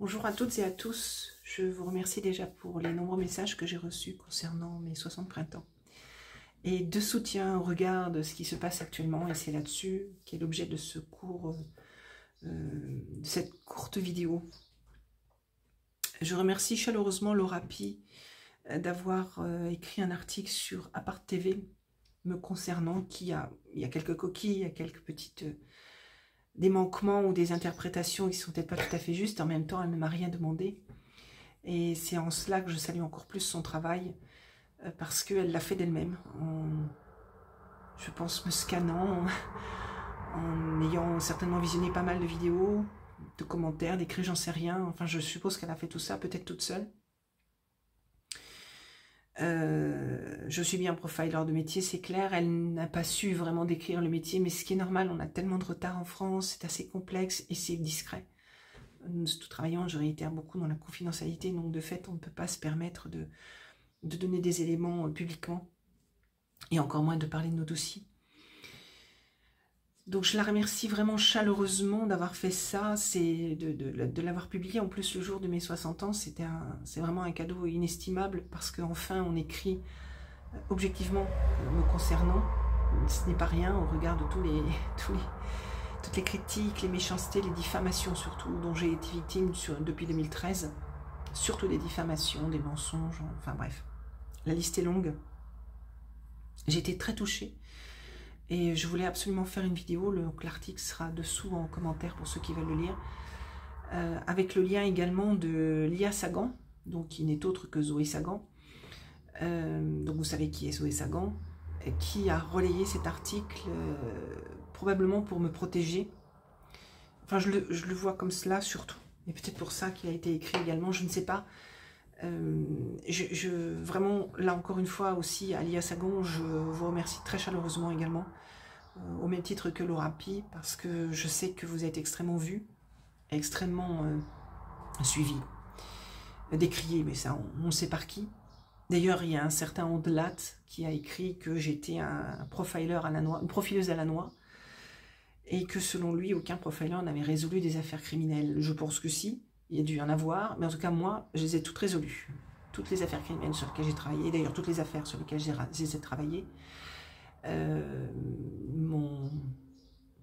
Bonjour à toutes et à tous, je vous remercie déjà pour les nombreux messages que j'ai reçus concernant mes 60 printemps et de soutien au regard de ce qui se passe actuellement, et c'est là-dessus qui est l'objet de ce cours, de cette courte vidéo. Je remercie chaleureusement Laura Pi d'avoir écrit un article sur Apart TV me concernant, il y a quelques coquilles, il y a quelques petites... des manquements ou des interprétations qui ne sont peut-être pas tout à fait justes. En même temps, elle ne m'a rien demandé. Et c'est en cela que je salue encore plus son travail, parce qu'elle l'a fait d'elle-même, je pense me scannant, en ayant certainement visionné pas mal de vidéos, de commentaires, d'écrits, j'en sais rien. Enfin, je suppose qu'elle a fait tout ça, peut-être toute seule. Je suis bien profiler de métier, c'est clair. Elle n'a pas su vraiment décrire le métier, mais ce qui est normal, on a tellement de retard en France, c'est assez complexe et c'est discret. Nous travaillons, je réitère, beaucoup dans la confidentialité, donc de fait, on ne peut pas se permettre de donner des éléments publiquement, et encore moins de parler de nos dossiers. Donc je la remercie vraiment chaleureusement d'avoir fait ça, c'est de l'avoir publié en plus le jour de mes 60 ans, c'est vraiment un cadeau inestimable, parce qu'enfin on écrit objectivement me concernant. Ce n'est pas rien au regard de toutes les critiques, les méchancetés, les diffamations surtout, dont j'ai été victime depuis 2013, surtout des diffamations, des mensonges, enfin bref, la liste est longue. J'ai été très touchée. Et je voulais absolument faire une vidéo, l'article sera dessous en commentaire pour ceux qui veulent le lire, avec le lien également de Lia Sagan, donc qui n'est autre que Zoé Sagan. Donc vous savez qui est Zoé Sagan, qui a relayé cet article probablement pour me protéger. Enfin, je le vois comme cela surtout. Et peut-être pour ça qu'il a été écrit également, je ne sais pas. Vraiment, là encore une fois aussi, à Lia Sagan, je vous remercie très chaleureusement également, au même titre que Laura Pi, parce que je sais que vous êtes extrêmement vus, extrêmement suivis, décriés, mais ça, on sait par qui. D'ailleurs, il y a un certain Ondelat qui a écrit que j'étais un profiler à la noix, une profileuse à la noix, et que selon lui, aucun profiler n'avait résolu des affaires criminelles. Je pense que si. Il y a dû y en avoir, mais en tout cas, moi, je les ai toutes résolues. Toutes les affaires criminelles sur lesquelles j'ai travaillé, d'ailleurs, toutes les affaires sur lesquelles j'ai travaillé,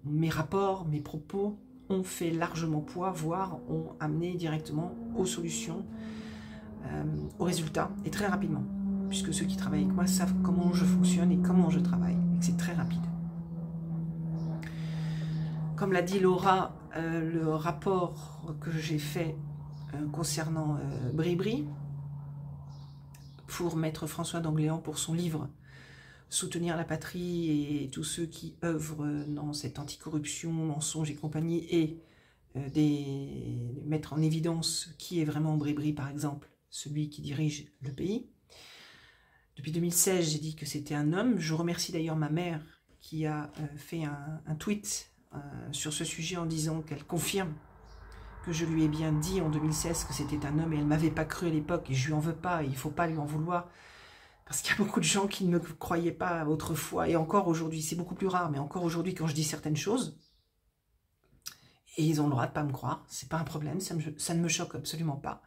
mes rapports, mes propos ont fait largement poids, voire ont amené directement aux solutions, aux résultats, et très rapidement, puisque ceux qui travaillent avec moi savent comment je fonctionne et comment je travaille, et que c'est très rapide. Comme l'a dit Laura, le rapport que j'ai fait concernant Bribri, pour Maître François d'Angléan, pour son livre « Soutenir la patrie » et tous ceux qui œuvrent dans cette anticorruption, mensonge et compagnie, et mettre en évidence qui est vraiment Bribri, par exemple, celui qui dirige le pays. Depuis 2016, j'ai dit que c'était un homme. Je remercie d'ailleurs ma mère qui a fait un tweet sur ce sujet en disant qu'elle confirme que je lui ai bien dit en 2016 que c'était un homme, et elle ne m'avait pas cru à l'époque, et je lui en veux pas, et il ne faut pas lui en vouloir, parce qu'il y a beaucoup de gens qui ne me croyaient pas autrefois, et encore aujourd'hui, c'est beaucoup plus rare, mais encore aujourd'hui quand je dis certaines choses, et ils ont le droit de ne pas me croire, c'est pas un problème, ça ne me choque absolument pas.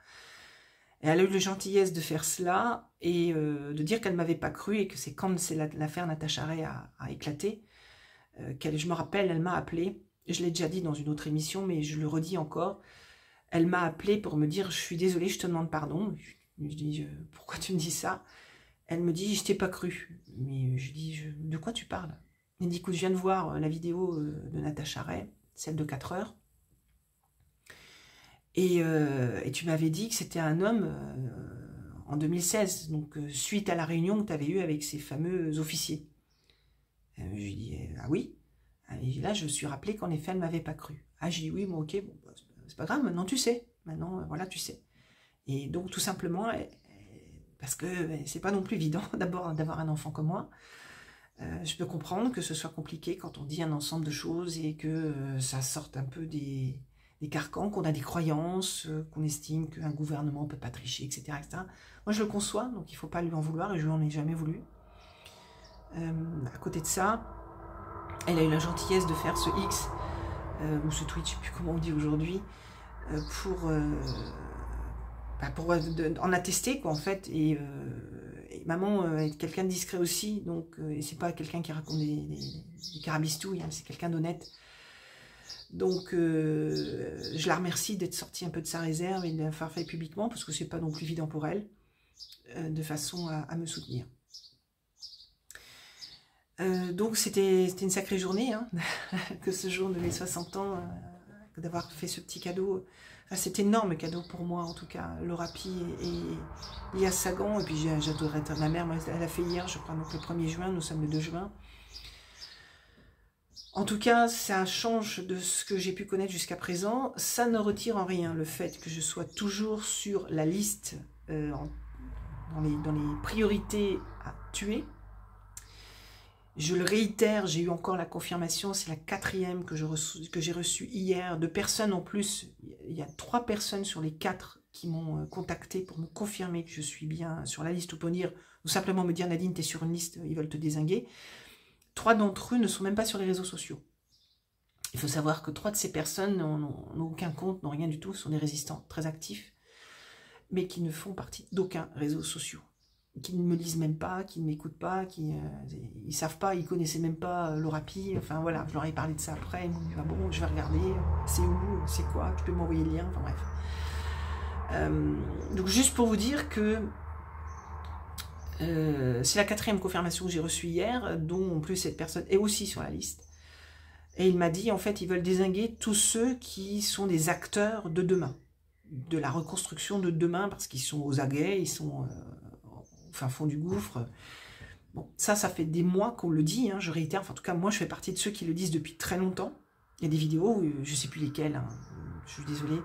Et elle a eu la gentillesse de faire cela, et de dire qu'elle ne m'avait pas cru, et que c'est quand l'affaire Natacha Ray a éclaté, je me rappelle, elle m'a appelé, je l'ai déjà dit dans une autre émission, mais je le redis encore, elle m'a appelé pour me dire « Je suis désolée, je te demande pardon ». Je dis « Pourquoi tu me dis ça ?» Elle me dit « Je t'ai pas cru ». Mais je dis « De quoi tu parles ?» Elle dit « Écoute, je viens de voir la vidéo de Natacha Ray, celle de 4 heures, et tu m'avais dit que c'était un homme en 2016, donc suite à la réunion que tu avais eue avec ces fameux officiers. » Je lui dis « Ah oui ?» Et là, je me suis rappelé qu'en effet, elle ne m'avait pas cru. Ah, j'ai dit oui, bon, ok, bon, c'est pas grave, maintenant tu sais. Maintenant, voilà, tu sais. Et donc, tout simplement, parce que c'est pas non plus évident, d'abord, d'avoir un enfant comme moi. Je peux comprendre que ce soit compliqué quand on dit un ensemble de choses et que ça sorte un peu des carcans, qu'on a des croyances, qu'on estime qu'un gouvernement ne peut pas tricher, etc., etc. Moi, je le conçois, donc il ne faut pas lui en vouloir, et je lui en ai jamais voulu. À côté de ça, elle a eu la gentillesse de faire ce X, ou ce tweet, je ne sais plus comment on dit aujourd'hui, pour en attester, quoi, en fait. Et maman est quelqu'un de discret aussi, donc et c'est pas quelqu'un qui raconte des carabistouilles, hein, c'est quelqu'un d'honnête. Donc, je la remercie d'être sortie un peu de sa réserve et de l'avoir fait publiquement, parce que c'est pas non plus évident pour elle, de façon à me soutenir. Donc, c'était une sacrée journée, hein, que ce jour de mes 60 ans, d'avoir fait ce petit cadeau. Enfin, c'est énorme cadeau pour moi, en tout cas, Laura Pi et Lia Sagan. Et puis, j'adorerais être ma mère, elle a fait hier, je crois, donc le 1er juin, nous sommes le 2 juin. En tout cas, ça change de ce que j'ai pu connaître jusqu'à présent. Ça ne retire en rien le fait que je sois toujours sur la liste dans les priorités à tuer. Je le réitère, j'ai eu encore la confirmation, c'est la 4e que j'ai reçue hier, de personnes en plus. Il y a 3 personnes sur les 4 qui m'ont contacté pour me confirmer que je suis bien sur la liste, ou pour dire, ou simplement me dire, Nadine, tu es sur une liste, ils veulent te dézinguer. 3 d'entre eux ne sont même pas sur les réseaux sociaux. Il faut savoir que 3 de ces personnes n'ont aucun compte, n'ont rien du tout, sont des résistants très actifs, mais qui ne font partie d'aucun réseau social, qui ne me lisent même pas, qui ne m'écoutent pas, ils savent pas, ils connaissaient même pas Laura Pi. Enfin voilà, je leur ai parlé de ça après, ils m'ont dit, ah bon, je vais regarder, c'est où, c'est quoi, tu peux m'envoyer le lien, enfin bref. Donc juste pour vous dire que c'est la 4e confirmation que j'ai reçue hier, dont en plus cette personne est aussi sur la liste. Et il m'a dit, en fait, ils veulent dézinguer tous ceux qui sont des acteurs de demain, de la reconstruction de demain, parce qu'ils sont aux aguets, ils sont au fin fond du gouffre. Bon, ça fait des mois qu'on le dit, hein, je réitère, enfin, en tout cas, moi, je fais partie de ceux qui le disent depuis très longtemps. Il y a des vidéos, je ne sais plus lesquelles, hein, je suis désolée,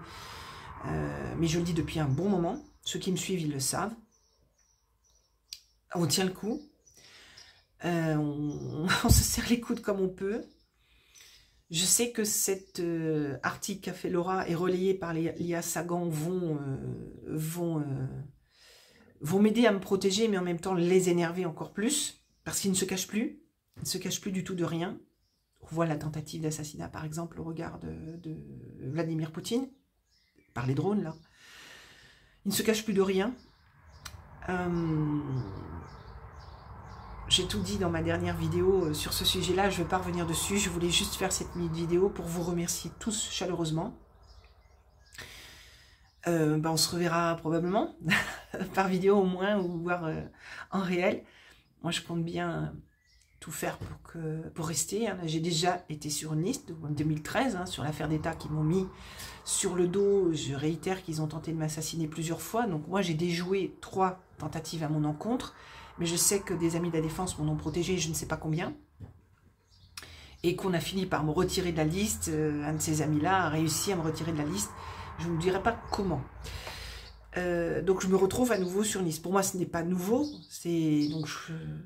mais je le dis depuis un bon moment. Ceux qui me suivent, ils le savent. On tient le coup, on se serre les coudes comme on peut. Je sais que cet article qu'a fait Laura est relayé par Lia Sagan, vont m'aider à me protéger, mais en même temps les énerver encore plus, parce qu'ils ne se cachent plus, ils ne se cachent plus du tout de rien. On voit la tentative d'assassinat, par exemple, au regard de Vladimir Poutine, par les drones, là. Ils ne se cachent plus de rien. J'ai tout dit dans ma dernière vidéo sur ce sujet-là, je ne vais pas revenir dessus, je voulais juste faire cette vidéo pour vous remercier tous chaleureusement. On se reverra probablement, par vidéo au moins, ou voire en réel. Moi, je compte bien tout faire pour rester. Hein. J'ai déjà été sur une liste, en 2013, hein, sur l'affaire d'État qui m'ont mis sur le dos. Je réitère qu'ils ont tenté de m'assassiner plusieurs fois. Donc moi, j'ai déjoué 3 tentatives à mon encontre. Mais je sais que des amis de la défense m'en ont protégé, je ne sais pas combien. Et qu'on a fini par me retirer de la liste. Un de ces amis-là a réussi à me retirer de la liste. Je ne vous dirai pas comment. Donc je me retrouve à nouveau sur une liste. Pour moi, ce n'est pas nouveau. Donc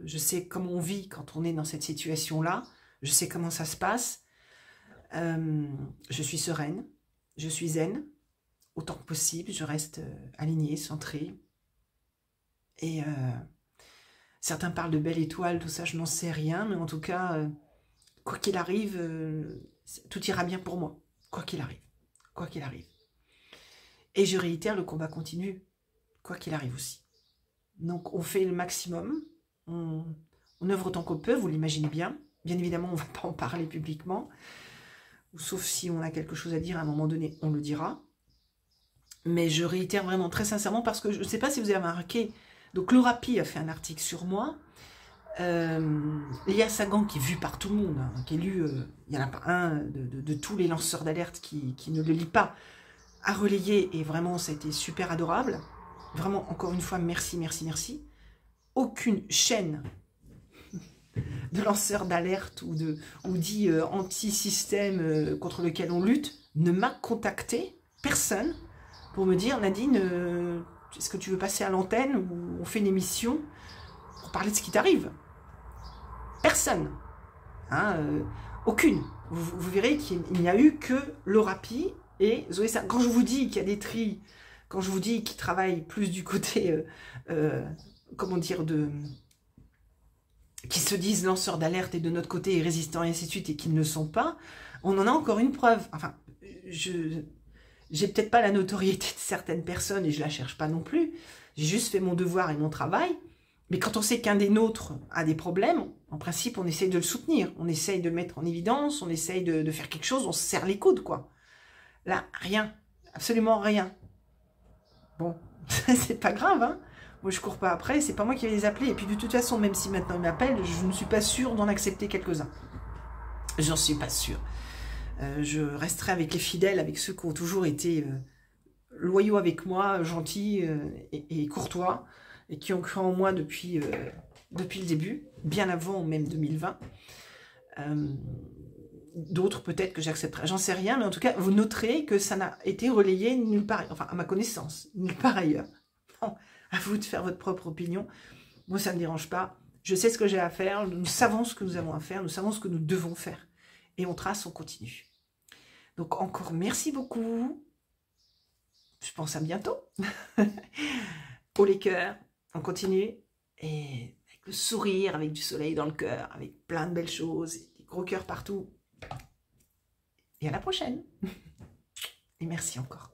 je sais comment on vit quand on est dans cette situation-là. Je sais comment ça se passe. Je suis sereine. Je suis zen. Autant que possible. Je reste alignée, centrée. Et certains parlent de belle étoile, tout ça, je n'en sais rien. Mais en tout cas, quoi qu'il arrive, tout ira bien pour moi. Quoi qu'il arrive. Quoi qu'il arrive. Et je réitère, le combat continue, quoi qu'il arrive aussi. Donc on fait le maximum, on œuvre autant qu'on peut, vous l'imaginez bien. Bien évidemment, on ne va pas en parler publiquement, sauf si on a quelque chose à dire à un moment donné, on le dira. Mais je réitère vraiment très sincèrement, parce que je ne sais pas si vous avez remarqué, donc Laura Pi a fait un article sur moi, Lia Sagan, qui est vu par tout le monde, hein, qui est lu, il n'y en a pas un de tous les lanceurs d'alerte qui ne le lit pas, à relayer, et vraiment ça a été super adorable. Vraiment, encore une fois, merci, merci, merci. Aucune chaîne de lanceurs d'alerte ou dit anti-système contre lequel on lutte ne m'a contacté, personne, pour me dire, Nadine, est-ce que tu veux passer à l'antenne ou on fait une émission pour parler de ce qui t'arrive? Personne. Hein, aucune. Vous verrez qu'il n'y a eu que Laura Pi et Zoé Sagan. Quand je vous dis qu'il y a des tris, quand je vous dis qu'ils travaillent plus du côté, comment dire, qui se disent lanceurs d'alerte et de notre côté résistants et ainsi de suite et qui ne le sont pas, on en a encore une preuve. Enfin, J'ai peut-être pas la notoriété de certaines personnes et je la cherche pas non plus. J'ai juste fait mon devoir et mon travail. Mais quand on sait qu'un des nôtres a des problèmes, en principe, on essaye de le soutenir. On essaye de le mettre en évidence, on essaye de faire quelque chose, on se serre les coudes, quoi. Là, rien. Absolument rien. Bon, c'est pas grave, hein. Moi, je cours pas après, c'est pas moi qui vais les appeler. Et puis, de toute façon, même si maintenant ils m'appellent, je ne suis pas sûre d'en accepter quelques-uns. J'en suis pas sûre. Je resterai avec les fidèles, avec ceux qui ont toujours été loyaux avec moi, gentils et courtois, et qui ont cru en moi depuis le début, bien avant même 2020. D'autres peut-être que j'accepterai, j'en sais rien, mais en tout cas, vous noterez que ça n'a été relayé nulle part, enfin à ma connaissance, nulle part ailleurs. Bon, à vous de faire votre propre opinion. Moi, ça ne me dérange pas. Je sais ce que j'ai à faire, nous savons ce que nous avons à faire, nous savons ce que nous devons faire. Et on trace, on continue. Donc encore merci beaucoup. Je pense à bientôt. Haut les cœurs, on continue. Et avec le sourire, avec du soleil dans le cœur, avec plein de belles choses, des gros cœurs partout. Et à la prochaine. Et merci encore.